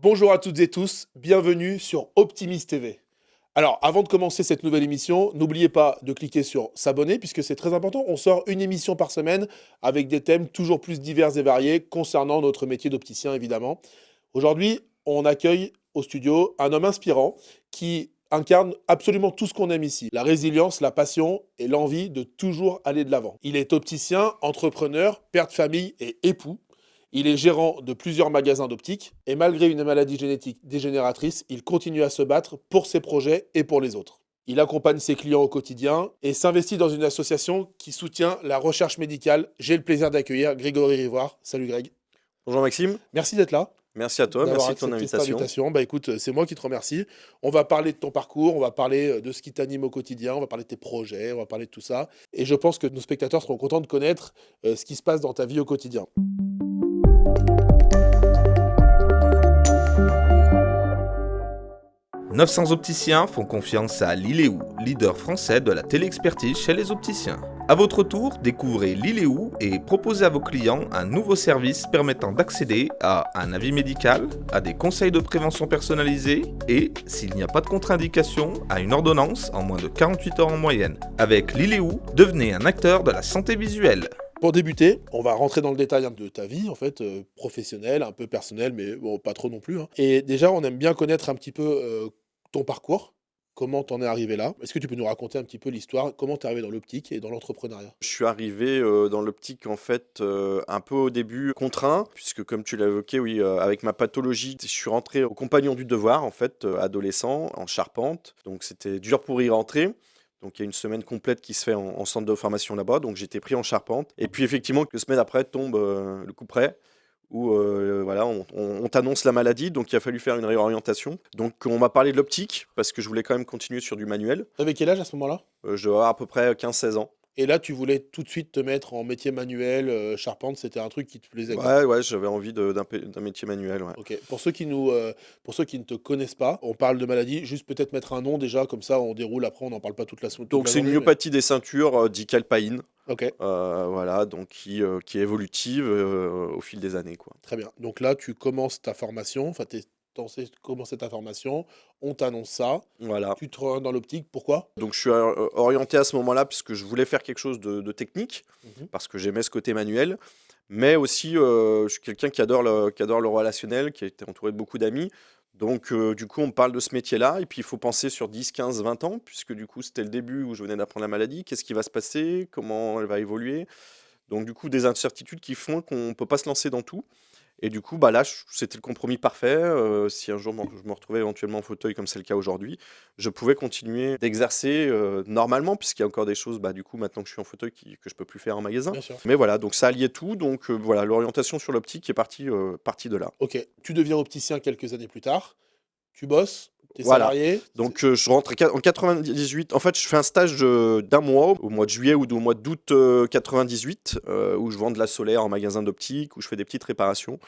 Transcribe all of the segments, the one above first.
Bonjour à toutes et tous, bienvenue sur Optimis TV. Alors, avant de commencer cette nouvelle émission, n'oubliez pas de cliquer sur s'abonner puisque c'est très important. On sort une émission par semaine avec des thèmes toujours plus divers et variés concernant notre métier d'opticien évidemment. Aujourd'hui, on accueille au studio un homme inspirant qui incarne absolument tout ce qu'on aime ici. La résilience, la passion et l'envie de toujours aller de l'avant. Il est opticien, entrepreneur, père de famille et époux. Il est gérant de plusieurs magasins d'optique et malgré une maladie génétique dégénératrice, il continue à se battre pour ses projets et pour les autres. Il accompagne ses clients au quotidien et s'investit dans une association qui soutient la recherche médicale. J'ai le plaisir d'accueillir Grégory Rivoire. Salut Greg. Bonjour Maxime, Merci d'être là, merci à toi, d'avoir merci de ton accepté cette invitation. invitation. Bah écoute, c'est moi qui te remercie. On va parler de ton parcours, on va parler de ce qui t'anime au quotidien, on va parler de tes projets, on va parler de tout ça. Et je pense que nos spectateurs seront contents de connaître ce qui se passe dans ta vie au quotidien. 900 opticiens font confiance à Liléou, leader français de la téléexpertise chez les opticiens. À votre tour, découvrez Liléou et proposez à vos clients un nouveau service permettant d'accéder à un avis médical, à des conseils de prévention personnalisés et, s'il n'y a pas de contre-indication, à une ordonnance en moins de 48 heures en moyenne. Avec Liléou, devenez un acteur de la santé visuelle. Pour débuter, on va rentrer dans le détail de ta vie, en fait, professionnelle, un peu personnelle, mais bon, pas trop non plus, hein. Et déjà, on aime bien connaître un petit peu ton parcours, comment t'en es arrivé là. Est-ce que tu peux nous raconter un petit peu l'histoire, comment t'es arrivé dans l'optique et dans l'entrepreneuriat? Je suis arrivé dans l'optique en fait un peu au début contraint, puisque comme tu l'as évoqué, oui, avec ma pathologie, je suis rentré au compagnon du devoir en fait, adolescent, en Charpente. Donc c'était dur pour y rentrer. Donc il y a une semaine complète qui se fait en centre de formation là-bas. Donc j'étais pris en Charpente. Et puis effectivement, quelques semaines après tombe le coup près, où voilà, on t'annonce la maladie, donc il a fallu faire une réorientation. Donc on m'a parlé de l'optique, parce que je voulais quand même continuer sur du manuel. T'avais quel âge à ce moment-là? Je dois avoir à peu près 15-16 ans. Et là, tu voulais tout de suite te mettre en métier manuel, charpente, c'était un truc qui te plaisait, quoi. Ouais, ouais, j'avais envie d'un métier manuel, ouais. Ok. Pour ceux qui ne te connaissent pas, on parle de maladie, juste peut-être mettre un nom déjà, comme ça on déroule, après on n'en parle pas toute Donc la c'est une journée. myopathie des ceintures dite Calpaïne, Ok, voilà, donc qui est évolutive au fil des années, quoi. très bien. Donc là, tu commences ta formation, enfin, tu es censé commencer ta formation, on t'annonce ça, Voilà. tu te rends dans l'optique, pourquoi? Donc je suis orienté à ce moment-là puisque je voulais faire quelque chose de technique, Mhm. parce que j'aimais ce côté manuel, mais aussi je suis quelqu'un qui adore le relationnel, qui a été entouré de beaucoup d'amis. Donc du coup, on me parle de ce métier-là, et puis il faut penser sur 10, 15, 20 ans, puisque du coup, c'était le début où je venais d'apprendre la maladie. Qu'est-ce qui va se passer? Comment elle va évoluer? Donc du coup, des incertitudes qui font qu'on ne peut pas se lancer dans tout. Et du coup, bah là, c'était le compromis parfait. Si un jour je me retrouvais éventuellement en fauteuil, comme c'est le cas aujourd'hui, je pouvais continuer d'exercer normalement, puisqu'il y a encore des choses, bah, du coup, maintenant que je suis en fauteuil, que je peux plus faire en magasin. Bien sûr. Mais voilà, donc ça alliait tout. Donc voilà, l'orientation sur l'optique est partie de là. Ok, tu deviens opticien quelques années plus tard, tu bosses, tu es Voilà. salarié. Donc je rentre en 98. En fait, je fais un stage d'un mois, au mois de juillet ou au mois d'août 98, où je vends de la solaire en magasin d'optique, où je fais des petites réparations.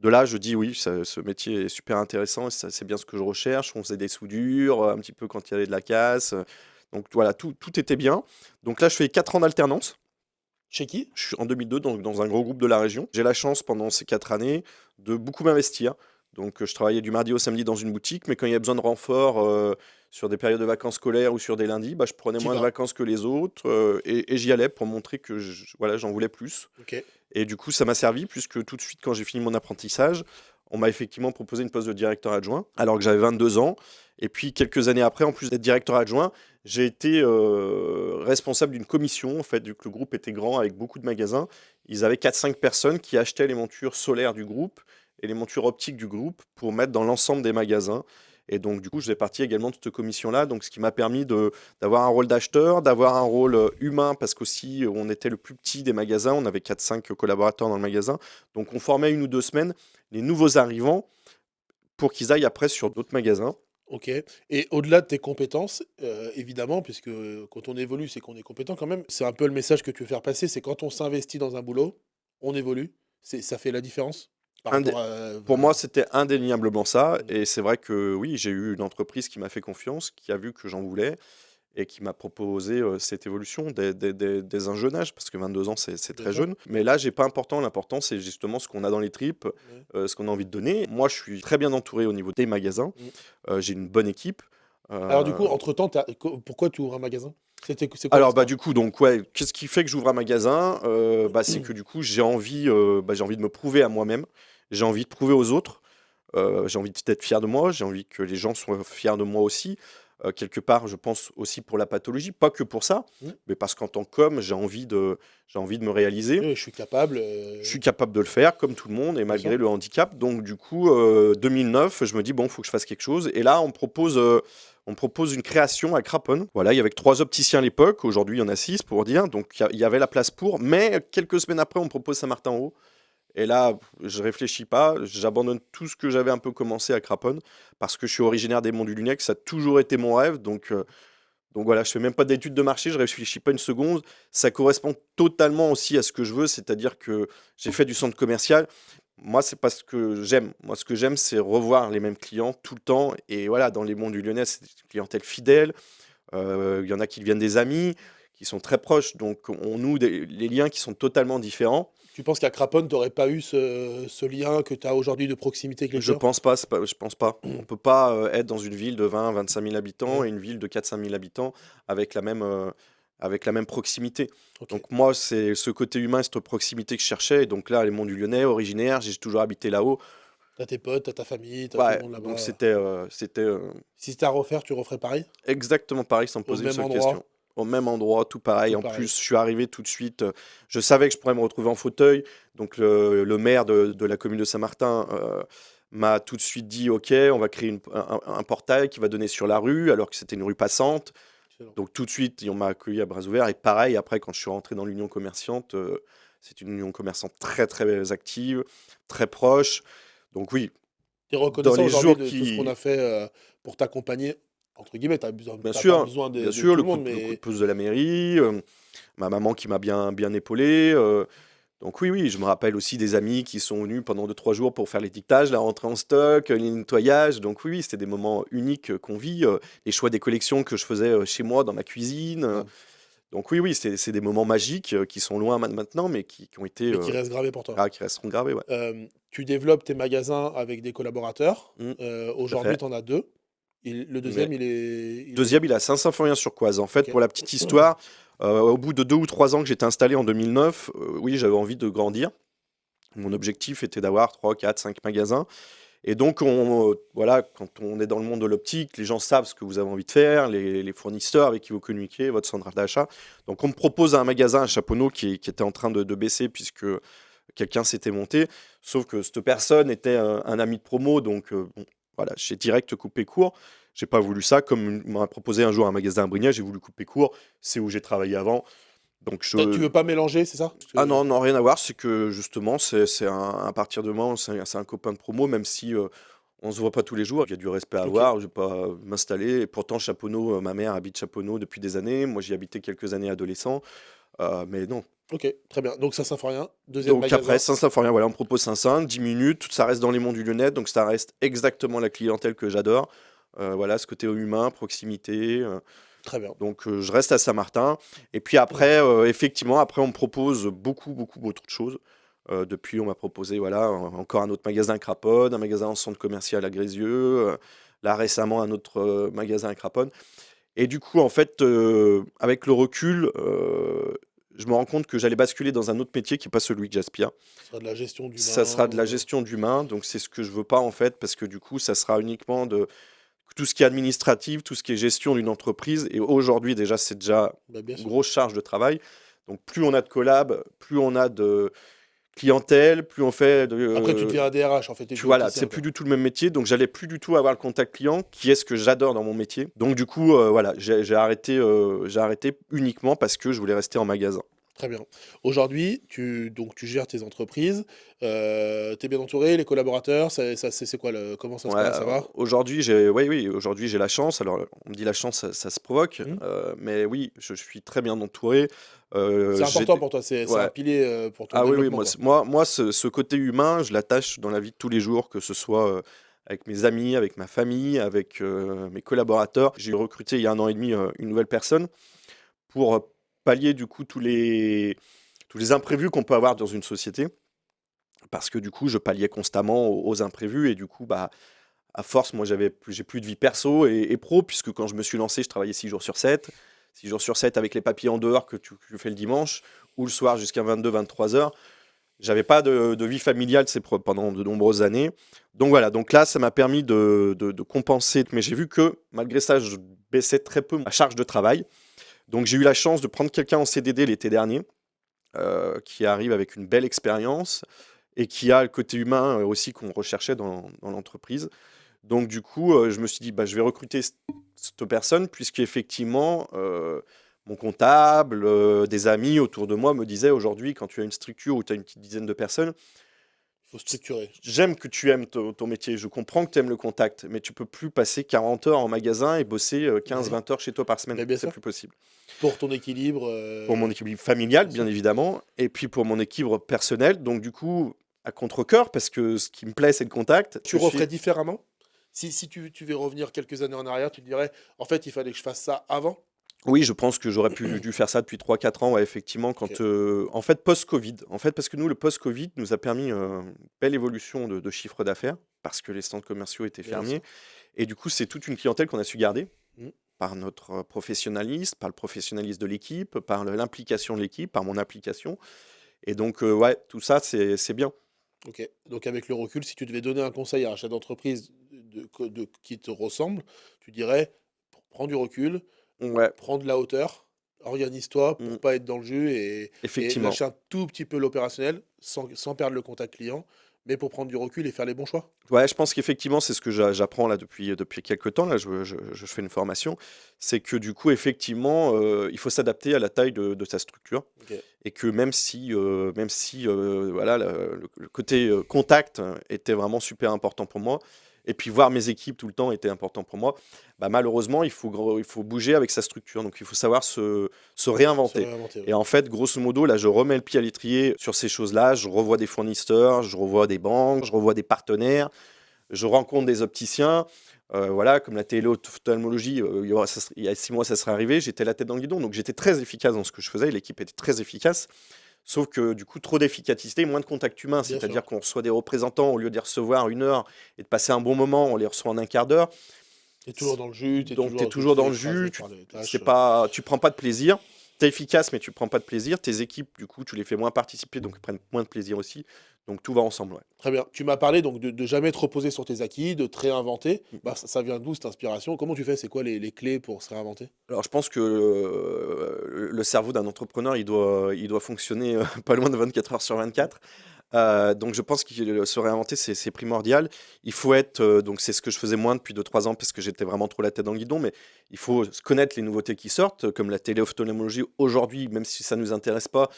De là, je dis oui, ce métier est super intéressant, et c'est bien ce que je recherche. On faisait des soudures, un petit peu quand il y avait de la casse. Donc voilà, tout était bien. Donc là, je fais 4 ans d'alternance. Chez qui? Je suis en 2002 donc dans un gros groupe de la région. J'ai la chance pendant ces 4 années de beaucoup m'investir. Donc je travaillais du mardi au samedi dans une boutique, mais quand il y a besoin de renfort sur des périodes de vacances scolaires ou sur des lundis, bah, je prenais T'y moins de vas. vacances que les autres, et j'y allais pour montrer que voilà, j'en voulais plus. Ok. Et du coup, ça m'a servi puisque tout de suite, quand j'ai fini mon apprentissage, on m'a effectivement proposé une poste de directeur adjoint, alors que j'avais 22 ans. Et puis, quelques années après, en plus d'être directeur adjoint, j'ai été responsable d'une commission. En fait, vu que le groupe était grand avec beaucoup de magasins, ils avaient 4-5 personnes qui achetaient les montures solaires du groupe et les montures optiques du groupe pour mettre dans l'ensemble des magasins. Et donc, du coup, je faisais partie également de cette commission-là. Donc, ce qui m'a permis d'avoir un rôle d'acheteur, d'avoir un rôle humain, parce qu'aussi, on était le plus petit des magasins. On avait 4-5 collaborateurs dans le magasin. Donc, on formait 1 ou 2 semaines les nouveaux arrivants pour qu'ils aillent après sur d'autres magasins. Ok. Et au-delà de tes compétences, évidemment, puisque quand on évolue, c'est qu'on est compétent quand même. C'est un peu le message que tu veux faire passer, c'est quand on s'investit dans un boulot, on évolue. Ça fait la différence par Indé- rapport à. Pour moi, c'était indéniablement ça. Et c'est vrai que oui, j'ai eu une entreprise qui m'a fait confiance, qui a vu que j'en voulais. et qui m'a proposé cette évolution dès un jeune âge, parce que 22 ans, c'est Bien très sûr. jeune. Mais là, j'ai pas important. L'important, c'est justement ce qu'on a dans les tripes, Ouais. ce qu'on a envie de donner. Moi, je suis très bien entouré au niveau des magasins. Mm. J'ai une bonne équipe. Alors, du coup, Euh, entre-temps, pourquoi tu ouvres un magasin? C'est quoi Alors, l'histoire? du coup, donc, ouais, qu'est-ce qui fait que j'ouvre un magasin? C'est que du coup, j'ai envie de me prouver à moi-même. J'ai envie de prouver aux autres. J'ai envie d'être fier de moi. J'ai envie que les gens soient fiers de moi aussi. Quelque part, je pense aussi pour la pathologie, pas que pour ça, Mm. mais parce qu'en tant qu'homme, j'ai envie de me réaliser. Oui, je suis capable. Je suis capable de le faire comme tout le monde et Bien sûr. malgré le handicap. Donc du coup, 2009, je me dis bon, faut que je fasse quelque chose. Et là, on me propose une création à Craponne. Voilà, il y avait que 3 opticiens à l'époque. Aujourd'hui, il y en a 6 pour dire. Donc il y avait la place pour. Mais quelques semaines après, on me propose Saint-Martin-en-Haut. Et là, je réfléchis pas. J'abandonne tout ce que j'avais un peu commencé à Craponne parce que je suis originaire des Monts du Lunex. Ça a toujours été mon rêve. Donc voilà, je fais même pas d'études de marché, je réfléchis pas une seconde. Ça correspond totalement aussi à ce que je veux, c'est-à-dire que j'ai fait du centre commercial. Moi, c'est pas ce que j'aime. Moi, ce que j'aime, c'est revoir les mêmes clients tout le temps. Et voilà, dans les monts du Lyonnais, c'est une clientèle fidèle. Il y en a qui deviennent des amis, qui sont très proches. Donc, on noue les liens qui sont totalement différents. Tu penses qu'à Craponne, tu n'aurais pas eu ce lien que tu as aujourd'hui de proximité avec les Je clients? pense pas, je pense pas. On peut pas être dans une ville de 20-25 000 habitants Ouais. et une ville de 4-5 000 habitants avec la même proximité. Ok. Donc moi, c'est ce côté humain, cette proximité que je cherchais. Et donc là, les Monts du Lyonnais, originaire, j'ai toujours habité là-haut. T'as tes potes, t'as ta famille, t'as tout le Ouais, monde donc là-bas. c'était Si c'était à refaire, tu referais pareil? exactement pareil sans me Au poser une même seule endroit? question. Au même endroit, tout pareil. Tout En pareil. plus, je suis arrivé tout de suite. Je savais que je pourrais me retrouver en fauteuil. Donc le maire de la commune de Saint-Martin m'a tout de suite dit, OK, on va créer un portail qui va donner sur la rue, alors que c'était une rue passante. Excellent. Donc tout de suite, on m'a accueilli à bras ouverts. Et pareil, après, quand je suis rentré dans l'union commerçante, c'est une union commerçante très, très active, très proche. Donc oui, T'es dans reconnaissant les aujourd'hui jours de tout ce qu'on qui... a fait pour t'accompagner, entre guillemets, t'as pas besoin Bien de sûr, tout le monde, le coup de mais pouce de la mairie, ma maman qui m'a bien épaulé. Donc oui, je me rappelle aussi des amis qui sont venus pendant 2-3 jours pour faire l'étiquetage, la rentrée en stock, les nettoyages. Donc oui, c'était des moments uniques qu'on vit. Les choix des collections que je faisais chez moi, dans ma cuisine. Ouais. Donc oui, c'est des moments magiques qui sont loin maintenant, mais qui ont été... qui reste gravé pour toi. qui resteront gravés, ouais. Tu développes tes magasins avec des collaborateurs. Tout à Aujourd'hui, fait. tu en as 2. Le Mais deuxième, deuxième, il est à Saint-Symphorien-sur-Coise. En fait, Ok. pour la petite histoire, au bout de 2 ou 3 ans que j'étais installé en 2009, oui, j'avais envie de grandir. Mon objectif était d'avoir 3, 4, 5 magasins. Et donc, voilà, quand on est dans le monde de l'optique, les gens savent ce que vous avez envie de faire, les fournisseurs avec qui vous communiquez, votre centre d'achat. Donc, on me propose un magasin à Chaponneau qui était en train de baisser puisque quelqu'un s'était monté. Sauf que cette personne était un ami de promo. Donc, bon, voilà, j'ai direct coupé court. J'ai pas voulu ça. Comme on m'a proposé un jour un magasin à Brignais, j'ai voulu couper court. C'est où j'ai travaillé avant. Donc, Tu veux pas mélanger, c'est ça? Parce ah que- non, rien à voir. C'est que justement, à partir de moi, c'est un copain de promo, même si on se voit pas tous les jours. Il y a du respect à Ok. avoir. Je vais pas m'installer. Et pourtant, Chaponneau, ma mère habite Chaponneau depuis des années. Moi, j'y habitais quelques années adolescent. Mais non. Ok, très bien. Donc, ça Saint-Symphorien, deuxième Donc magasin. après, Saint-Symphorien, voilà, on me propose Saint-Saint, 10 minutes, ça reste dans les monts du Lyonnais, donc ça reste exactement la clientèle que j'adore. Voilà, ce côté humain, proximité. Très bien. Donc je reste à Saint-Martin. Et puis après, effectivement, après on me propose beaucoup d'autres choses. Depuis, on m'a proposé voilà, encore un autre magasin à Craponne, un magasin en centre commercial à Grézieux, là récemment un autre magasin à Craponne. Et du coup, en fait, avec le recul, je me rends compte que j'allais basculer dans un autre métier qui n'est pas celui que j'aspire. Ce sera de la gestion d'humain. Ça sera de la gestion d'humain, donc c'est ce que je veux pas en fait, parce que du coup, ça sera uniquement de tout ce qui est administratif, tout ce qui est gestion d'une entreprise. Et aujourd'hui, déjà, c'est déjà Bah, bien une sûr. grosse charge de travail. Donc, plus on a de collab, plus on a de clientèle, plus on fait de. Après, tu deviens un DRH, en fait. T'es plus Voilà, opticien, c'est quoi. plus du tout le même métier, donc j'allais plus du tout avoir le contact client, qui est ce que j'adore dans mon métier. Donc du coup, voilà, j'ai arrêté uniquement parce que je voulais rester en magasin. Très bien. Aujourd'hui, donc, tu gères tes entreprises. T'es bien entouré, les collaborateurs, c'est quoi comment ça se Ouais, passe? Ça va? aujourd'hui, oui, aujourd'hui j'ai la chance. Alors, on me dit la chance, ça se provoque, Hmm. mais oui, je suis très bien entouré. C'est important J'étais- pour toi, c'est ouais. un pilier pour ton Ah oui, développement, moi, quoi. moi ce côté humain, je l'attache dans la vie de tous les jours, que ce soit avec mes amis, avec ma famille, avec mes collaborateurs. J'ai recruté il y a 1 an et demi une nouvelle personne pour pallier du coup tous les imprévus qu'on peut avoir dans une société. Parce que du coup, je palliais constamment aux imprévus et du coup, bah, à force, moi, j'ai plus de vie perso et pro, puisque quand je me suis lancé, je travaillais 6 jours sur 7. 6 jours sur 7 avec les papiers en dehors que tu fais le dimanche ou le soir jusqu'à 22-23 heures. J'avais pas de vie familiale pendant de nombreuses années. Donc voilà, donc là, ça m'a permis de compenser. Mais j'ai vu que malgré ça, je baissais très peu ma charge de travail. Donc j'ai eu la chance de prendre quelqu'un en CDD l'été dernier, qui arrive avec une belle expérience et qui a le côté humain aussi qu'on recherchait dans l'entreprise. Donc du coup, je me suis dit, bah, je vais recruter cette personne, puisqu'effectivement, mon comptable, des amis autour de moi me disaient aujourd'hui, quand tu as une structure où tu as une petite dizaine de personnes, Il faut structurer. j'aime que tu aimes ton métier, je comprends que tu aimes le contact, mais tu peux plus passer 40 heures en magasin et bosser 15-20 heures chez toi par semaine. Mais bien C'est sûr. plus possible. Pour ton équilibre. Pour mon équilibre familial, bien bien sûr. évidemment, et puis pour mon équilibre personnel. Donc du coup, à contre-cœur, parce que ce qui me plaît, c'est le contact. Tu referais différemment? Si tu veux revenir quelques années en arrière, tu te dirais, en fait, il fallait que je fasse ça avant? Oui, je pense que j'aurais dû faire ça depuis 3-4 ans, ouais, effectivement, quand, Ok. en fait, post-Covid. En fait, parce que nous, le post-Covid nous a permis une belle évolution de chiffre d'affaires, parce que les centres commerciaux étaient Bien fermiers. sûr. Et du coup, c'est toute une clientèle qu'on a su garder Mm. par notre professionnalisme, par le professionnalisme de l'équipe, par l'implication de l'équipe, par mon application. Et donc, ouais, tout ça, c'est bien. Ok. Donc, avec le recul, si tu devais donner un conseil à un chef d'entreprise qui te ressemble, tu dirais, prends du recul, Ouais, prends de la hauteur, organise-toi mm, pour pas être dans le jus et effectivement. lâcher un tout petit peu l'opérationnel sans perdre le contact client, mais pour prendre du recul et faire les bons choix. Ouais, je pense qu'effectivement, c'est ce que j'apprends là depuis quelques temps. Là, je fais une formation. C'est que du coup, effectivement, il faut s'adapter à la taille de sa structure. Ok. Et que même si voilà, le côté contact était vraiment super important pour moi, et puis voir mes équipes tout le temps était important pour moi, bah, malheureusement, il faut bouger avec sa structure. Donc, il faut savoir se Se réinventer. réinventer, ouais. Et en fait, grosso modo, là, je remets le pied à l'étrier sur ces choses-là. Je revois des fournisseurs, je revois des banques, je revois des partenaires, je rencontre des opticiens. Voilà, comme la téléophtalmologie, il y a 6 mois, ça serait arrivé. J'étais la tête dans le guidon, donc j'étais très efficace dans ce que je faisais. L'équipe était très efficace. Sauf que du coup, trop d'efficacité, moins de contact humain. Bien C'est-à-dire sûr. qu'on reçoit des représentants, au lieu de les recevoir 1 heure et de passer un bon moment, on les reçoit en un quart d'heure. T'es toujours dans le jus, Donc, tu es tu te toujours fais dans le écraser jus, par les c'est tâches. pas, tu prends pas de plaisir. Tu es efficace, mais tu prends pas de plaisir. Tes équipes, du coup, tu les fais moins participer, donc ils prennent moins de plaisir aussi. Donc, tout va ensemble. Ouais. Très bien. Tu m'as parlé donc de jamais te reposer sur tes acquis, de te réinventer. Mm. Bah, ça vient d'où cette inspiration? Comment tu fais? C'est quoi les clés pour se réinventer? Alors, je pense que le cerveau d'un entrepreneur, il doit fonctionner pas loin de 24 heures sur 24. Donc, je pense que se réinventer, c'est primordial. Il faut être, donc c'est ce que je faisais moins depuis 2-3 ans parce que j'étais vraiment trop la tête dans le guidon, mais il faut connaître les nouveautés qui sortent, comme la téléophtalmologie aujourd'hui, même si ça ne nous intéresse pas,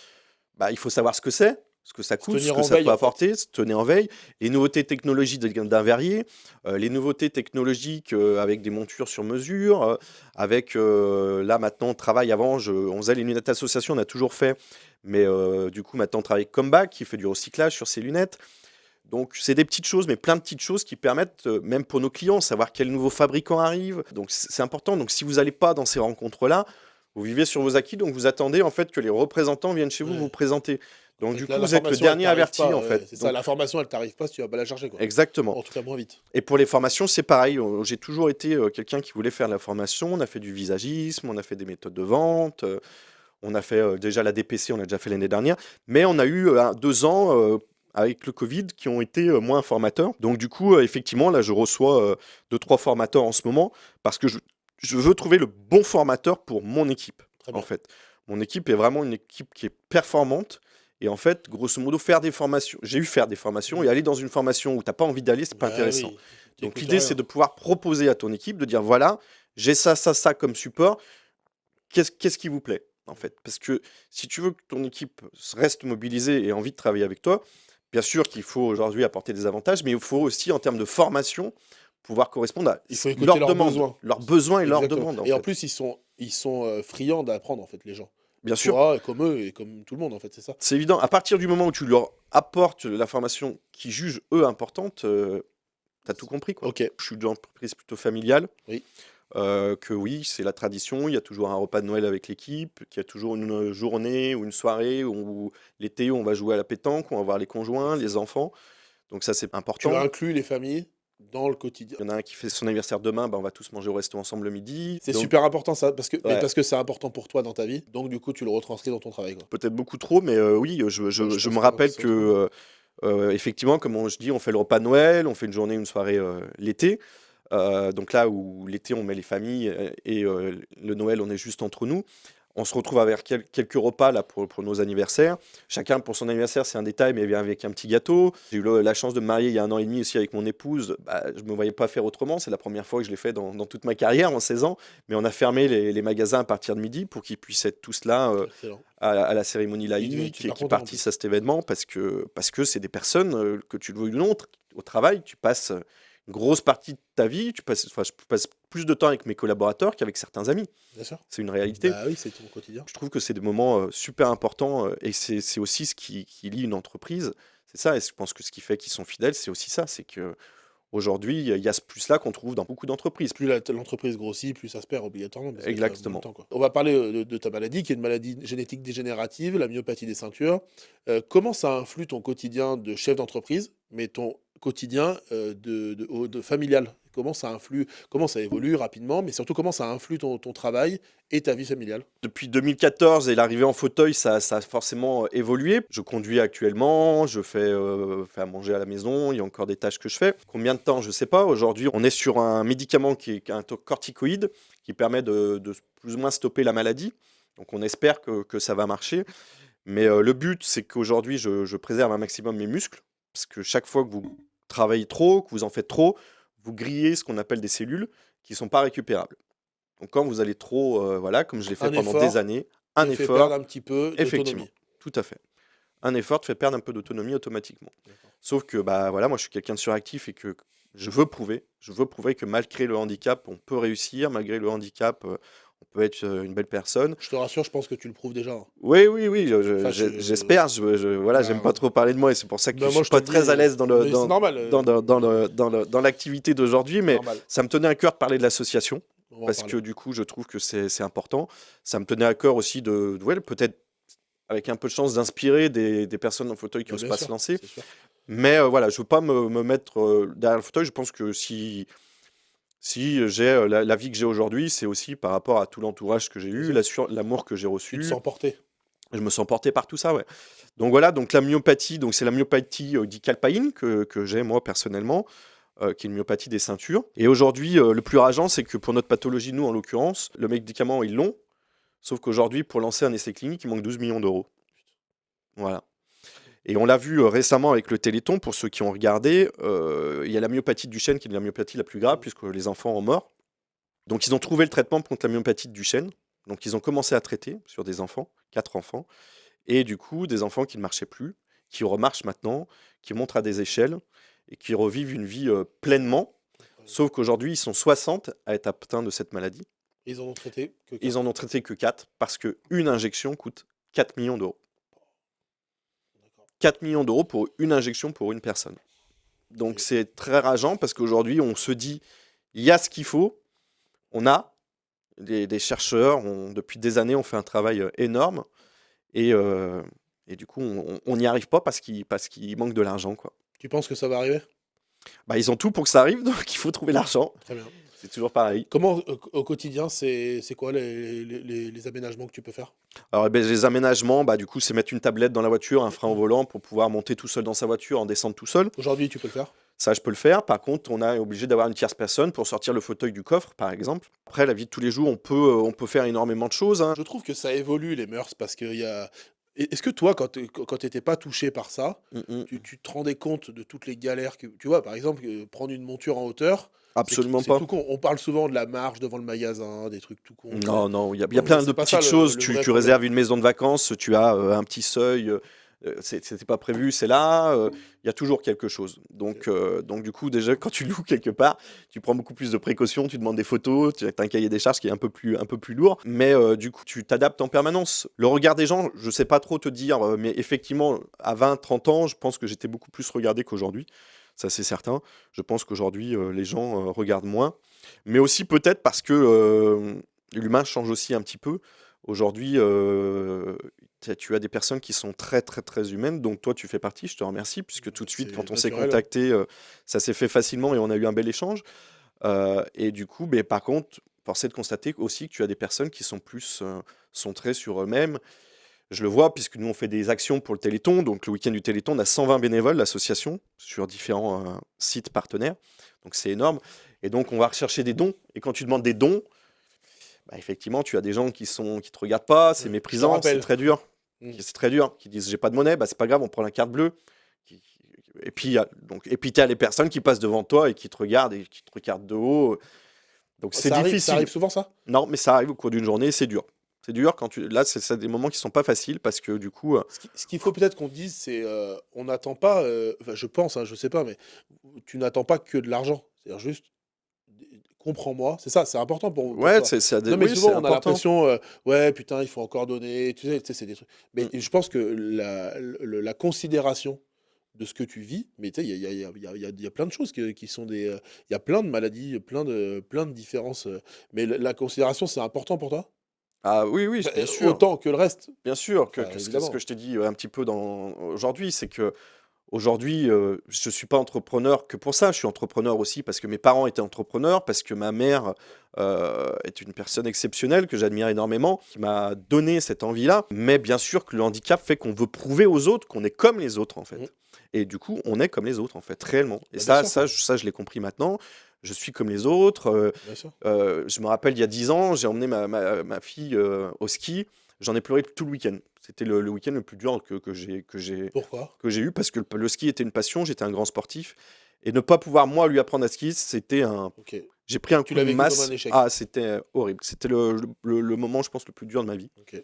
bah, il faut savoir ce que ça Se coûte, ce tenir que en ça veille, peut en fait. apporter, se tenir en veille, les nouveautés technologiques d'un verrier, les nouveautés technologiques avec des montures sur mesure, avec là maintenant on travaille avant, on faisait les lunettes association, on a toujours fait, mais du coup maintenant on travaille avec Comeback qui fait du recyclage sur ses lunettes. Donc c'est des petites choses, mais plein de petites choses qui permettent, même pour nos clients, savoir quel nouveau fabricant arrive. Donc c'est important. Donc si vous n'allez pas dans ces rencontres-là, vous vivez sur vos acquis, donc vous attendez en fait que les représentants viennent chez vous Ouais. vous présenter. En Donc fait, du là, coup, vous êtes le dernier averti en ouais, fait. c'est ça, Donc, l'information, elle t'arrive pas si tu vas pas la chercher, quoi. exactement. En tout cas, moins vite. Et pour les formations, c'est pareil. J'ai toujours été quelqu'un qui voulait faire de la formation. On a fait du visagisme, on a fait des méthodes de vente, on a fait déjà la DPC, on a déjà fait l'année dernière. Mais on a eu 2 ans avec le Covid qui ont été moins formateurs. Donc du coup, effectivement, là, je reçois 2-3 formateurs en ce moment parce que je veux trouver le bon formateur pour mon équipe, Très en bien. fait. Mon équipe est vraiment une équipe qui est performante. Et en fait, grosso modo, faire des formations. J'ai eu faire des formations et aller dans une formation où tu n'as pas envie d'aller, c'est pas Ah intéressant. oui, Donc t'écoutes l'idée, rien. c'est de pouvoir proposer à ton équipe, de dire voilà, j'ai ça comme support. Qu'est-ce qui vous plaît, en fait? Parce que si tu veux que ton équipe reste mobilisée et ait envie de travailler avec toi, bien sûr qu'il faut aujourd'hui apporter des avantages, mais il faut aussi, en termes de formation, pouvoir correspondre à Il faut écouter leurs leurs demandes, besoins. leurs besoins et leurs Exactement. demandes, en Et en fait. plus, ils sont friands d'apprendre, en fait, les gens. Bien sûr, Toi, comme eux et comme tout le monde, en fait, c'est ça. c'est évident. À partir du moment où tu leur apportes la formation qu'ils jugent, eux, importante, T'as tout compris, quoi. Ok. Je suis d'une entreprise plutôt familiale. Oui. Que oui, c'est la tradition. Il y a toujours un repas de Noël avec l'équipe, qu'il y a toujours une journée ou une soirée où l'été, on va jouer à la pétanque, on va voir les conjoints, les enfants. Donc ça, c'est Tu important. inclus les familles dans le quotidien. Il y en a un qui fait son anniversaire demain, bah, on va tous manger au resto ensemble le midi. C'est Donc, super important ça, mais ouais, parce que c'est important pour toi dans ta vie. Donc du coup, tu le retranscris dans ton travail, quoi. peut-être beaucoup trop, mais oui, je me pense rappelle c'est autrement. que, effectivement, comme je dis, on fait le repas de Noël, on fait une journée, une soirée l'été. Donc là où l'été, on met les familles et le Noël, on est juste entre nous. On se retrouve avec quelques repas là pour nos anniversaires. Chacun pour son anniversaire, c'est un détail, mais vient avec un petit gâteau. J'ai eu la chance de me marier il y a 1 an et demi aussi avec mon épouse. Bah, je ne me voyais pas faire autrement. C'est la première fois que je l'ai fait dans toute ma carrière en 16 ans. Mais on a fermé les magasins à partir de midi pour qu'ils puissent être tous là Excellent. à la cérémonie Il devait être laïque et super qui content en partissent plus. à cet événement parce que c'est des personnes que tu le veuilles ou non, au travail, tu passes une grosse partie de ta vie, enfin, je passe plus de temps avec mes collaborateurs qu'avec certains amis. Bien sûr. C'est une réalité. Bah oui, c'est ton quotidien. Je trouve que c'est des moments super importants et c'est aussi ce qui lie une entreprise. C'est ça, et je pense que ce qui fait qu'ils sont fidèles, c'est aussi ça. C'est que aujourd'hui, il y a ce plus-là qu'on trouve dans beaucoup d'entreprises. Plus l'entreprise grossit, plus ça se perd obligatoirement. Parce que ça va dans le Exactement. temps, quoi. On va parler de ta maladie, qui est une maladie génétique dégénérative, la myopathie des ceintures. Comment ça influe ton quotidien de chef d'entreprise, mais ton quotidien de familial? Comment ça influe, comment ça évolue rapidement, mais surtout comment ça influe ton travail et ta vie familiale? Depuis 2014 et l'arrivée en fauteuil, ça a forcément évolué. Je conduis actuellement, je fais à manger à la maison, il y a encore des tâches que je fais. Combien de temps, je ne sais pas. Aujourd'hui, on est sur un médicament qui est un corticoïde qui permet de plus ou moins stopper la maladie. Donc on espère que ça va marcher. Mais le but, c'est qu'aujourd'hui, je préserve un maximum mes muscles. Parce que chaque fois que vous travaillez trop, que vous en faites trop, vous grillez ce qu'on appelle des cellules qui ne sont pas récupérables. Donc quand vous allez trop, voilà, comme je l'ai fait Un pendant des effort années, un te fait perdre effort, un petit peu effectivement, d'autonomie. tout à fait. Un effort te fait perdre un peu d'autonomie automatiquement. D'accord. Sauf que bah voilà, moi je suis quelqu'un de suractif et que je veux prouver que malgré le handicap, on peut réussir, malgré le handicap, on peut être une belle personne. Je te rassure, je pense que tu le prouves déjà, hein. Oui, oui, oui, Enfin, j'espère. Voilà, j'aime bah, pas trop parler de moi et c'est pour ça que bah, je moi, suis je te pas le dis, très à l'aise mais c'est normal. dans l'activité d'aujourd'hui, mais Normal. ça me tenait à cœur de parler de l'association On va en parce parler. que du coup, je trouve que c'est important. Ça me tenait à cœur aussi ouais, peut-être avec un peu de chance d'inspirer des personnes en fauteuil qui Bah, n'osent bien pas sûr, se lancer. c'est sûr. Mais voilà, je veux pas me mettre derrière le fauteuil. Je pense que si j'ai la vie que j'ai aujourd'hui, c'est aussi par rapport à tout l'entourage que j'ai Bien eu, sûr. l'amour que j'ai Tu te reçu. sens porté. Je me sens porté par tout ça, ouais. Donc voilà, donc la myopathie, donc c'est la myopathie dicalpaïne que j'ai moi personnellement, qui est une myopathie des ceintures. Et aujourd'hui, le plus rageant, c'est que pour notre pathologie, nous en l'occurrence, le médicament est long, sauf qu'aujourd'hui, pour lancer un essai clinique, il manque 12 millions d'euros. Voilà. Et on l'a vu récemment avec le Téléthon, pour ceux qui ont regardé, il y a la myopathie de Duchenne qui est la myopathie la plus grave, puisque les enfants en meurent. Donc ils ont trouvé le traitement contre la myopathie de Duchenne. Donc ils ont commencé à traiter sur des enfants, 4 enfants. Et du coup, des enfants qui ne marchaient plus, qui remarchent maintenant, qui montent à des échelles et qui revivent une vie pleinement. Sauf qu'aujourd'hui, ils sont 60 à être atteints de cette maladie. Ils en ont traité que Ils en ont traité que 4 parce qu'une injection coûte 4 millions d'euros. 4 millions d'euros pour une injection pour une personne. Donc c'est très rageant parce qu'aujourd'hui, on se dit, il y a ce qu'il faut, on a des chercheurs, depuis des années, on fait un travail énorme. Et du coup, on n'y arrive pas parce qu'il manque de l'argent, quoi. Tu penses que ça va arriver? Bah, ils ont tout pour que ça arrive, donc il faut trouver l'argent. Très bien. C'est toujours pareil. Comment, au quotidien, c'est quoi les aménagements que tu peux faire? Alors, les aménagements, bah, du coup, c'est mettre une tablette dans la voiture, un frein au volant pour pouvoir monter tout seul dans sa voiture, en descendre tout seul. Aujourd'hui, tu peux le faire? Ça, je peux le faire. Par contre, on est obligé d'avoir une tierce personne pour sortir le fauteuil du coffre, par exemple. Après, la vie de tous les jours, on peut faire énormément de choses, hein. Je trouve que ça évolue, les mœurs, parce qu'il y a... Est-ce que toi, quand tu n'étais pas touché par ça, tu te rendais compte de toutes les galères que... Tu vois, par exemple, prendre une monture en hauteur, Absolument c'est pas. tout con. On parle souvent de la marche devant le magasin, des trucs tout con. Non, non, il y a Non, plein mais de c'est pas ça petites le choses. vrai Tu problème. réserves une maison de vacances, tu as un petit seuil. C'était pas prévu, c'est là. Il y a toujours quelque chose. Donc du coup, déjà, quand tu loues quelque part, tu prends beaucoup plus de précautions. Tu demandes des photos. Tu as un cahier des charges qui est un peu plus lourd. Mais du coup, tu t'adaptes en permanence. Le regard des gens, je sais pas trop te dire, mais effectivement, à 20, 30 ans, je pense que j'étais beaucoup plus regardé qu'aujourd'hui. ça c'est certain. Je pense qu'aujourd'hui, les gens regardent moins. Mais aussi peut-être parce que l'humain change aussi un petit peu. Aujourd'hui, tu as des personnes qui sont très, très, très humaines, donc toi, tu fais partie, je te remercie, puisque tout de suite, C'est quand on s'est naturel, ouais. contacté, ça s'est fait facilement et on a eu un bel échange. Et du coup, mais par contre, force est de constater aussi que tu as des personnes qui sont plus centrées sur eux-mêmes. Je le vois, puisque nous, on fait des actions pour le Téléthon. Donc, le week-end du Téléthon, on a 120 bénévoles, l'association, sur différents sites partenaires. Donc, c'est énorme. Et donc, on va rechercher des dons. Et quand tu demandes des dons, bah, effectivement, tu as des gens qui te regardent pas, c'est Je te méprisant, c'est rappelle. très dur. Mm. C'est très dur. Qui disent j'ai pas de monnaie, bah, c'est pas grave, on prend la carte bleue. Et puis, tu as les personnes qui passent devant toi et qui te regardent de haut. Donc, c'est Ça difficile. arrive souvent, ça? Non, mais ça arrive au cours d'une journée, c'est dur. C'est dur quand tu. Là, c'est des moments qui sont pas faciles parce que du coup. Ce qu'il faut peut-être qu'on dise, c'est on n'attend pas, enfin, je pense, hein, je sais pas, mais tu n'attends pas que de l'argent. C'est-à-dire juste, comprends-moi. C'est ça, c'est important pour Ouais, toi. Non, mais oui, souvent, c'est on a important. l'impression, ouais, putain, il faut encore donner. Tu sais, c'est des trucs. Mais Mm. je pense que la considération de ce que tu vis, mais tu sais, il y a plein de choses qui sont des. Il y a plein de maladies, plein de différences. Mais la considération, c'est important pour toi? Ah oui, oui, Enfin, bien sûr. autant que le reste. Bien sûr Enfin, ce évidemment. que je t'ai dit un petit peu aujourd'hui, c'est que aujourd'hui, je suis pas entrepreneur que pour ça. Je suis entrepreneur aussi parce que mes parents étaient entrepreneurs, parce que ma mère est une personne exceptionnelle que j'admire énormément, qui m'a donné cette envie-là. Mais bien sûr que le handicap fait qu'on veut prouver aux autres qu'on est comme les autres, en fait. Mm. Et du coup, on est comme les autres, en fait, réellement. Et Bah, bien sûr, ça, je l'ai compris maintenant. Je suis comme les autres. bien sûr. Je me rappelle, il y a 10 ans, j'ai emmené ma fille au ski. J'en ai pleuré tout le week-end. C'était le week-end le plus dur Pourquoi? que j'ai eu parce que le ski était une passion, j'étais un grand sportif. Et ne pas pouvoir, moi, lui apprendre à skier, c'était un. Ok. J'ai pris un Tu coup l'as de vécu comme un masse. échec. Ah, c'était horrible. C'était le moment, je pense, le plus dur de ma vie. Ok.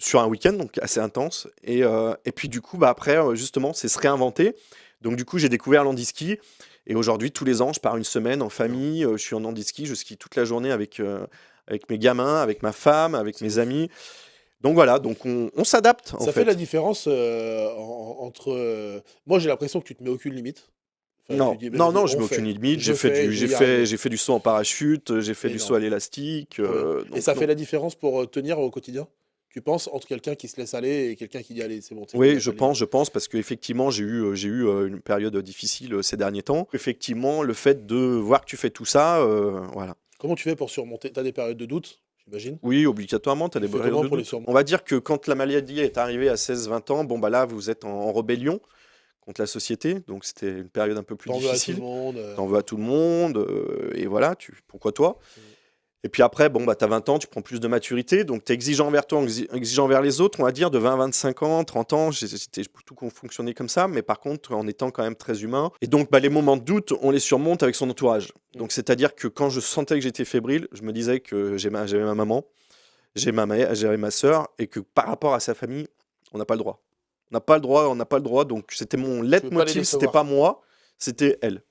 Sur un week-end, donc assez intense. Et puis, du coup, bah, après, justement, c'est se réinventer. Donc, du coup, j'ai découvert l'handiski. Et aujourd'hui, tous les ans, je pars une semaine en famille. Je suis en handiski. Je skie toute la journée avec mes gamins, avec ma femme, avec C'est mes ouf. amis. Donc voilà, donc on s'adapte en Ça fait la fait. différence entre. Moi, j'ai l'impression que tu te mets aucune limite. Enfin, tu Non, dis, non, vas-y, non, je on mets aucune fait. limite. Je fais, je vais y arriver. J'ai fait du saut en parachute, j'ai fait du saut Énorme. à l'élastique. Trop bien. Et Donc ça non. fait la différence pour tenir au quotidien? Tu penses entre quelqu'un qui se laisse aller et quelqu'un qui dit, allez, c'est bon, tu sais, Oui, dépasse la limite. je pense, parce qu'effectivement, j'ai eu une période difficile ces derniers temps. Effectivement, le fait de voir que tu fais tout ça, voilà. Comment tu fais pour surmonter? T'as des périodes de doute, j'imagine? Oui, obligatoirement, tu as Tu des fais périodes comment de pour les doute. surmonter? On va dire que quand la maladie est arrivée à 16-20 ans, bon bah là, vous êtes en rébellion contre la société, donc c'était une période un peu plus T'en veux à tout le difficile. monde. T'en veux à tout le monde, et voilà, pourquoi toi? Mm. Et puis après, bon, bah, tu as 20 ans, tu prends plus de maturité, donc tu es exigeant envers toi, exigeant envers les autres, on va dire, de 20 à 25 ans, 30 ans, c'était tout fonctionné comme ça, mais par contre, en étant quand même très humain. Et donc, bah, les moments de doute, on les surmonte avec son entourage. Donc, c'est-à-dire que quand je sentais que j'étais fébrile, je me disais que j'avais ma maman, j'avais ma sœur, et que par rapport à sa famille, on n'a pas le droit. On n'a pas le droit, on n'a pas le droit, donc c'était mon Tu veux pas les leitmotiv, c'était décevoir. pas moi, c'était elle.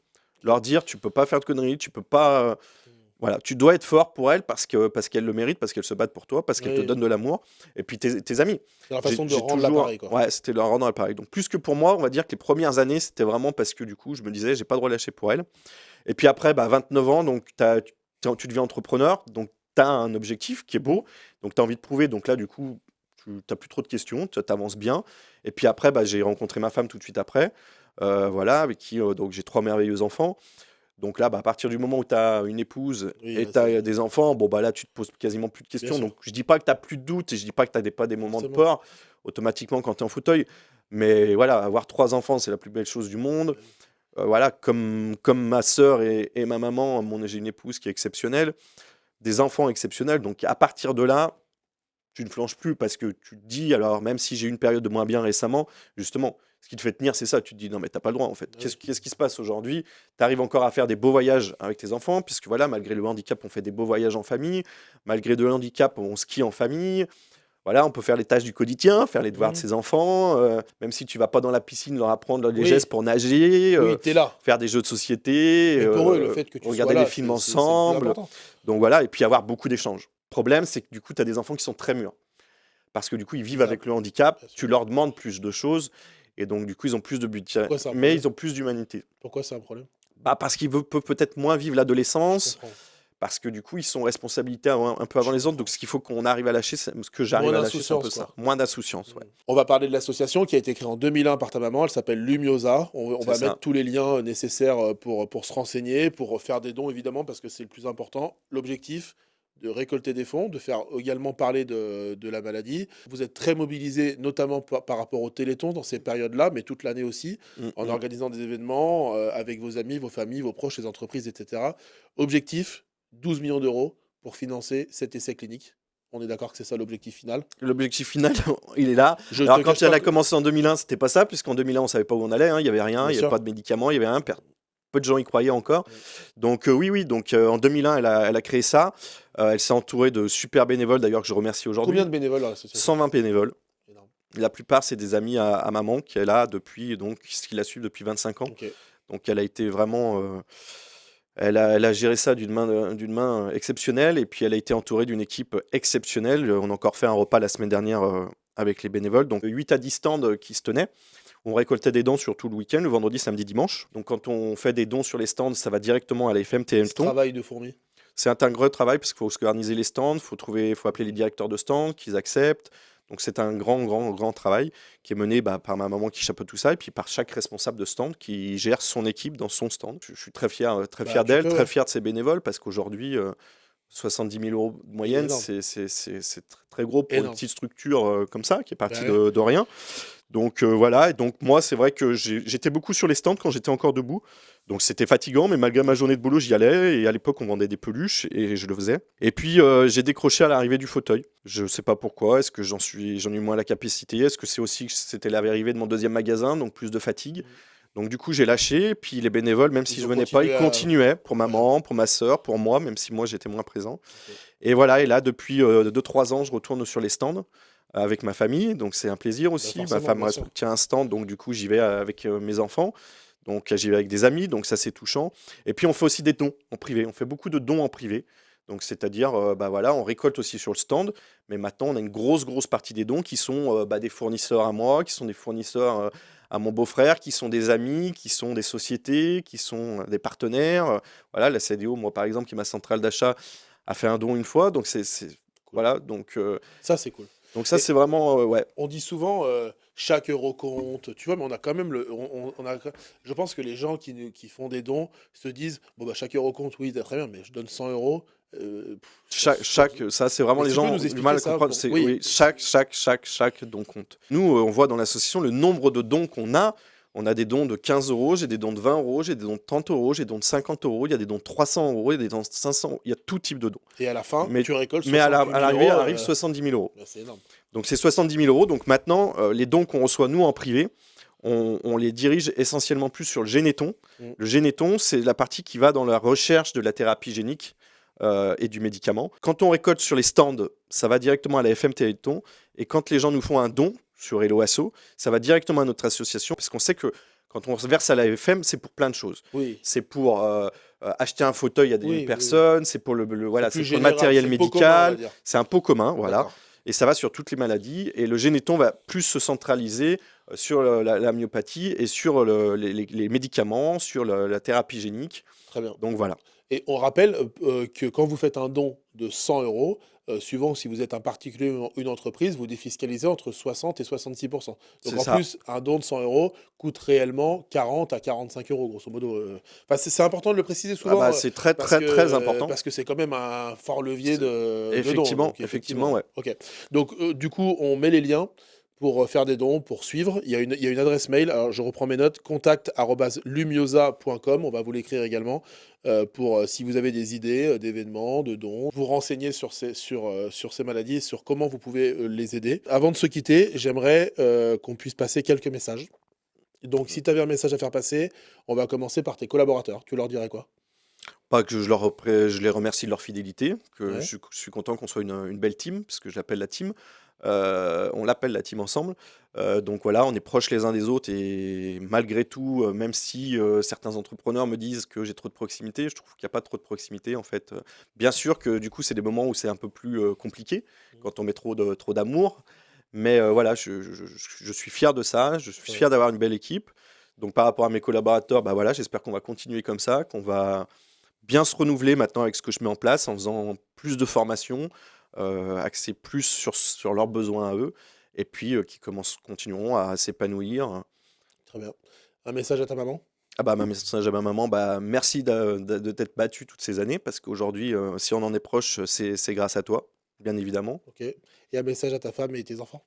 Leur dire, tu peux pas faire de conneries, tu peux pas. Voilà, tu dois être fort pour elle parce qu'elle le mérite, parce qu'elle se bat pour toi, parce qu'elle te Oui, donne de l'amour. Et puis tes amis. c'est la façon de J'ai rendre toujours. l'appareil, quoi. Ouais, c'était leur rendre l'appareil. Donc plus que pour moi, on va dire que les premières années, c'était vraiment parce que du coup, je me disais, j'ai pas le droit de lâcher pour elle. Et puis après, bah, 29 ans, donc tu deviens entrepreneur, donc tu as un objectif qui est beau, donc tu as envie de prouver. Donc là, du coup, tu n'as plus trop de questions, tu avances bien. Et puis après, bah, j'ai rencontré ma femme tout de suite après, voilà, avec qui donc j'ai 3 merveilleux enfants. Donc là, bah, à partir du moment où tu as une épouse Oui, et là, tu as c'est des enfants, bon, bah, là, tu te poses quasiment plus de bien questions. sûr, Donc je dis pas que tu n'as plus de doutes et je dis pas que tu n'as pas des moments de forcément. peur automatiquement quand tu es en fauteuil. Mais voilà, avoir 3 enfants, c'est la plus belle chose du monde. Bah oui. Voilà, comme ma sœur et ma maman, j'ai une épouse qui est exceptionnelle, des enfants exceptionnels. Donc à partir de là, tu ne flanches plus parce que tu te dis, alors même si j'ai eu une période de moins bien récemment, justement, ce qui te fait tenir, c'est ça. Tu te dis, non, mais t'as pas le droit en fait. Bah oui. Qu'est-ce qui se passe aujourd'hui? Tu arrives encore à faire des beaux voyages avec tes enfants, puisque voilà, malgré le handicap, on fait des beaux voyages en famille. Malgré le handicap, on skie en famille. Voilà, on peut faire les tâches du quotidien, faire les devoirs de Mhm. ses enfants, même si tu vas pas dans la piscine, leur apprendre les Oui, gestes pour nager, oui, t'es là. faire des jeux de société, Mais pour eux, le fait que tu sois regarder là, des films c'est le plus ensemble. important. Donc voilà, et puis avoir beaucoup d'échanges. Le problème, c'est que du coup, tu as des enfants qui sont très mûrs. Parce que du coup, ils vivent C'est ça, avec le handicap, bien sûr. tu leur demandes plus de choses. Et donc, du coup, ils ont plus de budget, Pourquoi c'est un mais problème? ils ont plus d'humanité. Pourquoi c'est un problème? Parce qu'ils peuvent peut-être moins vivre Je l'adolescence, comprends. parce que du coup, ils sont responsabilités un peu avant Je les autres. comprends. Donc, ce qu'il faut qu'on arrive à lâcher, ce que j'arrive Moins à lâcher, c'est un peu d'insouciance, ça. quoi. Moins d'insouciance, ouais. On va parler de l'association qui a été créée en 2001 par ta maman. Elle s'appelle Lumiosa. On C'est va ça. mettre tous les liens nécessaires pour se renseigner, pour faire des dons, évidemment, parce que c'est le plus important. L'objectif, de récolter des fonds, de faire également parler de la maladie. Vous êtes très mobilisé, notamment par rapport au Téléthon dans ces périodes-là, mais toute l'année aussi, en organisant des événements avec vos amis, vos familles, vos proches, les entreprises, etc. Objectif, 12 millions d'euros pour financer cet essai clinique. On est d'accord que c'est ça l'objectif final. L'objectif final, il est là. Je Alors, te quand cache elle pas a que- commencé en 2001, c'était pas ça, puisqu'en 2001, on savait pas où on allait. Il y avait rien, Bien il y avait sûr. pas de médicaments, il y avait rien. Peu de gens y croyaient encore. Ouais. Donc, oui. Donc, en 2001, elle a créé ça. Elle s'est entourée de super bénévoles, d'ailleurs, que je remercie aujourd'hui. Combien de bénévoles dans l'association? 120 bénévoles. Énorme. La plupart, c'est des amis à maman qu'elle a depuis, donc, ce qui la suit depuis 25 ans. Ok. Donc, elle a été vraiment. Elle a géré ça d'une main exceptionnelle. Et puis, elle a été entourée d'une équipe exceptionnelle. On a encore fait un repas la semaine dernière avec les bénévoles. Donc, 8 à 10 stands qui se tenaient. On récoltait des dons sur tout le week-end, le vendredi, samedi, dimanche. Donc, quand on fait des dons sur les stands, ça va directement à la FM Ce Téléthon. travail de fourmi. C'est un gros travail parce qu'il faut organiser les stands, il faut appeler les directeurs de stands, qu'ils acceptent. Donc, c'est un grand travail qui est mené par ma maman qui chapeaute tout ça et puis par chaque responsable de stand qui gère son équipe dans son stand. Je suis très fier tu d'elle, peux, très ouais. fier de ses bénévoles parce qu'aujourd'hui, 70 000 euros de moyenne, Énorme. c'est très gros pour une Énorme. petite structure comme ça qui est partie Ouais. de rien. Donc voilà, et donc moi c'est vrai que j'étais beaucoup sur les stands quand j'étais encore debout. Donc c'était fatigant, mais malgré ma journée de boulot, j'y allais. Et à l'époque, on vendait des peluches et je le faisais. Et puis j'ai décroché à l'arrivée du fauteuil. Je sais pas pourquoi. Est-ce que j'en ai moins la capacité? Est-ce que c'est aussi que c'était l'arrivée de mon deuxième magasin, donc plus de fatigue? Donc du coup, j'ai lâché. Puis les bénévoles, même si Ils je ont venais pas, ils continué à- continuaient pour maman, pour ma sœur, pour moi, même si moi j'étais moins présent. Et voilà. Et là, depuis 2-3 ans, je retourne sur les stands avec ma famille, donc c'est un plaisir aussi. Ma forcément, femme bien sûr. tient un stand, donc du coup j'y vais avec mes enfants, donc j'y vais avec des amis, donc ça c'est touchant. Et puis on fait aussi des dons en privé, on fait beaucoup de dons en privé, donc c'est-à-dire voilà, on récolte aussi sur le stand, mais maintenant on a une grosse partie des dons qui sont des fournisseurs à moi, qui sont des fournisseurs à mon beau-frère, qui sont des amis, qui sont des sociétés, qui sont des partenaires. Voilà, la CDO, moi par exemple, qui est ma centrale d'achat, a fait un don une fois, donc voilà, donc Ça, c'est cool. ça Et- c'est vraiment ouais. On dit souvent chaque euro compte, tu vois, mais on a quand même je pense que les gens qui font des dons se disent bon bah chaque euro compte, oui, très bien, mais je donne 100 euros. Ça c'est vraiment Mais les tu peux gens nous ont du expliquer mal à ça comprendre. oui. Oui, chaque don compte. Nous, on voit dans l'association le nombre de dons qu'on a. On a des dons de 15 euros, j'ai des dons de 20 euros, j'ai des dons de 30 euros, j'ai des dons de 50 euros, il y a des dons de 300 euros, il y a des dons de 500 euros, il y a tout type de dons. Et à la fin, Mais- tu récoltes Mais à 68 000 l'arrivée, euros, arrive 70 000 euros. bah, c'est énorme. Donc c'est 70 000 euros. Donc maintenant, les dons qu'on reçoit nous en privé, on les dirige essentiellement plus sur le Généton. Le Généton, c'est la partie qui va dans la recherche de la thérapie génique et du médicament. Quand on récolte sur les stands, ça va directement à la FM Téléthon. Et quand les gens nous font un don sur Hello Asso, ça va directement à notre association. Parce qu'on sait que quand on verse à la FM, c'est pour plein de choses. Oui. C'est pour acheter un fauteuil à des Oui, personnes, c'est pour voilà, plus c'est pour le général, matériel c'est le pot commun, on médical. va dire. C'est un pot commun, voilà. D'accord. Et ça va sur toutes les maladies. Et le Généton va plus se centraliser sur la myopathie et sur les médicaments, sur la thérapie génique. Très bien. Donc voilà. Et on rappelle que quand vous faites un don de 100 euros, suivant si vous êtes un particulier ou une entreprise, vous défiscalisez entre 60 et 66 %. Donc C'est en ça. plus, un don de 100 euros coûte réellement 40 à 45 euros, grosso modo. Enfin, c'est important de le préciser souvent. C'est très parce que- très important. Parce que c'est quand même un fort levier de don. Effectivement, Donc, effectivement, ouais. Ok. Donc du coup, on met les liens pour faire des dons, pour suivre. Il y a une adresse mail, alors je reprends mes notes, contact@lumiosa.com, on va vous l'écrire également, pour si vous avez des idées d'événements, de dons, vous renseigner sur ces maladies et sur comment vous pouvez les aider. Avant de se quitter, j'aimerais qu'on puisse passer quelques messages. Donc si tu avais un message à faire passer, on va commencer par tes collaborateurs. Tu leur dirais quoi? Pas que je les remercie de leur fidélité, que Ouais. je suis content qu'on soit une belle team, parce que je l'appelle la team. On l'appelle la team ensemble. Donc voilà, on est proches les uns des autres et malgré tout, même si certains entrepreneurs me disent que j'ai trop de proximité, je trouve qu'il n'y a pas trop de proximité en fait. Bien sûr que du coup, c'est des moments où c'est un peu plus compliqué, quand on met trop d'amour. Mais voilà, je suis fier de ça, je suis fier d'avoir une belle équipe. Donc par rapport à mes collaborateurs, bah voilà, j'espère qu'on va continuer comme ça, qu'on va bien se renouveler maintenant avec ce que je mets en place, en faisant plus de formations, axer plus sur leurs besoins à eux, et puis qui continueront à s'épanouir. Très bien. Un message à ta maman? Ah bah, ma message à ma maman, bah, merci de t'être battue toutes ces années, parce qu'aujourd'hui, si on en est proche, c'est grâce à toi, bien évidemment. Ok. Et un message à ta femme et tes enfants?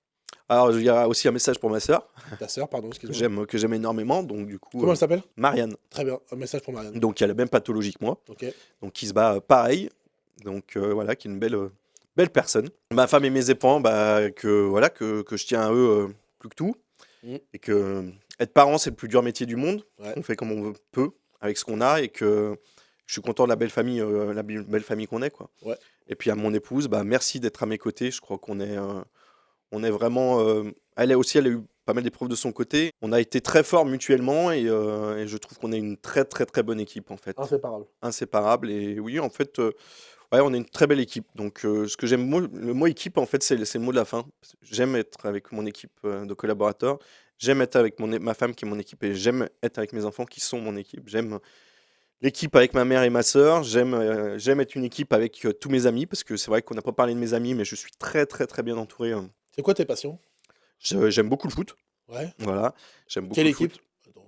Alors, il y a aussi un message pour ma sœur, Ta sœur, pardon, excuse-moi. que j'aime énormément, donc du coup, Comment elle s'appelle? Marianne, Très bien. Un message pour Marianne. donc qui a la même pathologie que moi, Ok. donc qui se bat pareil, donc voilà, qui est une belle personne. Ma femme et mes enfants, bah, que je tiens à eux plus que tout, Mm. et que être parent, c'est le plus dur métier du monde. Ouais. On fait comme on peut, avec ce qu'on a, et que je suis content de la belle famille qu'on est, quoi. Ouais. Et puis à mon épouse, bah, merci d'être à mes côtés. Je crois qu'on est vraiment. Elle a eu pas mal d'épreuves de son côté. On a été très forts mutuellement, et je trouve qu'on est une très très très bonne équipe, en fait. Inséparable. Inséparable. Et oui, en fait, ouais, on est une très belle équipe. Donc ce que j'aime, le mot équipe, en fait, c'est le mot de la fin. J'aime être avec mon équipe de collaborateurs. J'aime être avec ma femme qui est mon équipe, et j'aime être avec mes enfants qui sont mon équipe. J'aime l'équipe avec ma mère et ma sœur. J'aime être une équipe avec tous mes amis, parce que c'est vrai qu'on n'a pas parlé de mes amis, mais je suis très très très bien entouré. C'est quoi tes passions? J'aime beaucoup le foot. Ouais. Voilà, j'aime beaucoup Quelle le équipe? foot.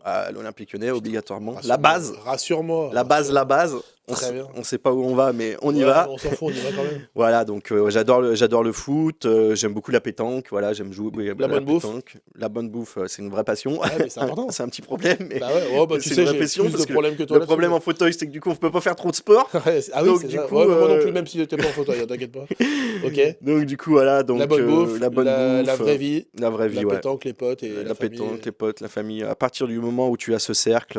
À l'Olympique Lyonnais, obligatoirement. La Rassure-moi. base, Rassure-moi. la base. Très bien. On sait pas où on va, mais on y Ouais, va. On s'en fout, on y va quand même. Voilà, donc j'adore le foot, j'aime beaucoup la pétanque, voilà, j'aime jouer à La bonne bouffe. pétanque. La bonne bouffe, c'est une vraie passion. Ouais, mais c'est important. C'est un petit problème, mais Bah ouais, oh, bah, tu c'est sais, une vraie j'ai passion, plus parce de que problèmes que toi le là-dessus. problème en fauteuil, c'est que du coup, on peut pas faire trop de sport. Ah oui, Donc, c'est du ça. coup, Ouais, mais moi non plus, même si j'étais pas en fauteuil, t'inquiète pas. Ok. Donc du coup, voilà, donc La bonne bouffe, la bonne la bouffe, vraie vie, la vraie vie, la ouais. pétanque, les potes et La la famille. pétanque, les potes, la famille. À partir du moment où tu as ce cercle,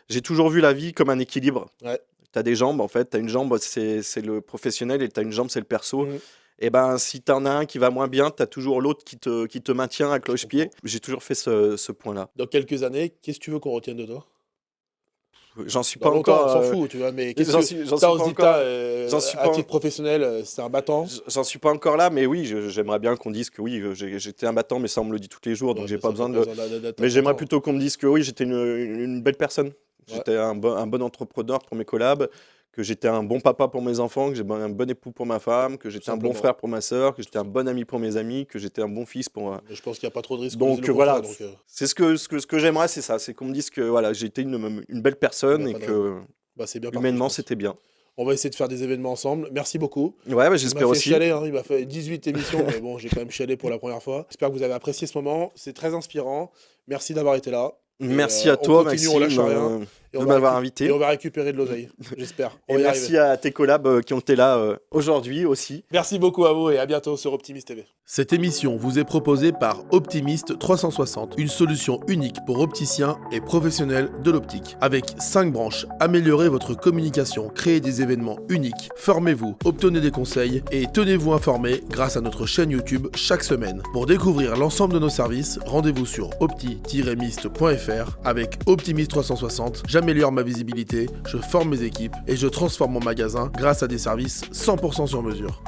j'ai toujours vu la vie comme un équilibre. Ouais. Tu as des jambes, en fait. Tu as une jambe, c'est le professionnel, et tu as une jambe, c'est le perso. Mhm. Et ben, si tu en as un qui va moins bien, tu as toujours l'autre qui te maintient à cloche-pied. J'ai toujours fait ce point-là. Dans quelques années, qu'est-ce que tu veux qu'on retienne de toi? J'en suis Dans pas longtemps, encore. on s'en fout, tu vois, mais qu'est-ce j'en que suis- j'en t'as suis pas Osdita, encore- j'en suis à pas- titre professionnel, c'est un battant? J'en suis pas encore là, mais oui, j'aimerais bien qu'on dise que oui, j'étais un battant, mais ça, on me le dit tous les jours, donc Ouais, j'ai mais pas ça, besoin t'as de. d'être Mais j'aimerais content. plutôt qu'on me dise que oui, j'étais une belle personne. Ouais. J'étais un bon entrepreneur pour mes collabs, que j'étais un bon papa pour mes enfants, que j'étais un bon époux pour ma femme, que j'étais un bon Simplement. frère pour ma sœur, que j'étais un bon ami pour mes amis, que j'étais un bon fils pour. Mais je pense qu'il n'y a pas trop de risques. Donc, qu'on dise le voilà. contraire, donc, C'est ce que j'aimerais, c'est ça, c'est qu'on me dise que voilà, j'étais une belle personne, Bah, et pas de que bah, c'est bien parti, humainement je pense. c'était bien. On va essayer de faire des événements ensemble. Merci beaucoup. Ouais, bah, Il m'a j'espère fait aussi. chialer, hein, il m'a fait 18 émissions, mais bon, j'ai quand même chialé pour la première fois. J'espère que vous avez apprécié ce moment. C'est très inspirant. Merci d'avoir été là. Merci Et, à toi, on continue, on Maxime, lâche rien. Et de on va m'avoir récup- invité. Et on va récupérer de l'oseille, j'espère. On Et va y merci arriver. à tes collabs qui ont été là aujourd'hui aussi. Merci beaucoup à vous et à bientôt sur Optimist TV. Cette émission vous est proposée par Optimist 360, une solution unique pour opticiens et professionnels de l'optique. Avec 5 branches, améliorez votre communication, créez des événements uniques, formez-vous, obtenez des conseils et tenez-vous informés grâce à notre chaîne YouTube chaque semaine. Pour découvrir l'ensemble de nos services, rendez-vous sur opti-mist.fr. Avec Optimist 360, j'améliore ma visibilité, je forme mes équipes et je transforme mon magasin grâce à des services 100% sur mesure.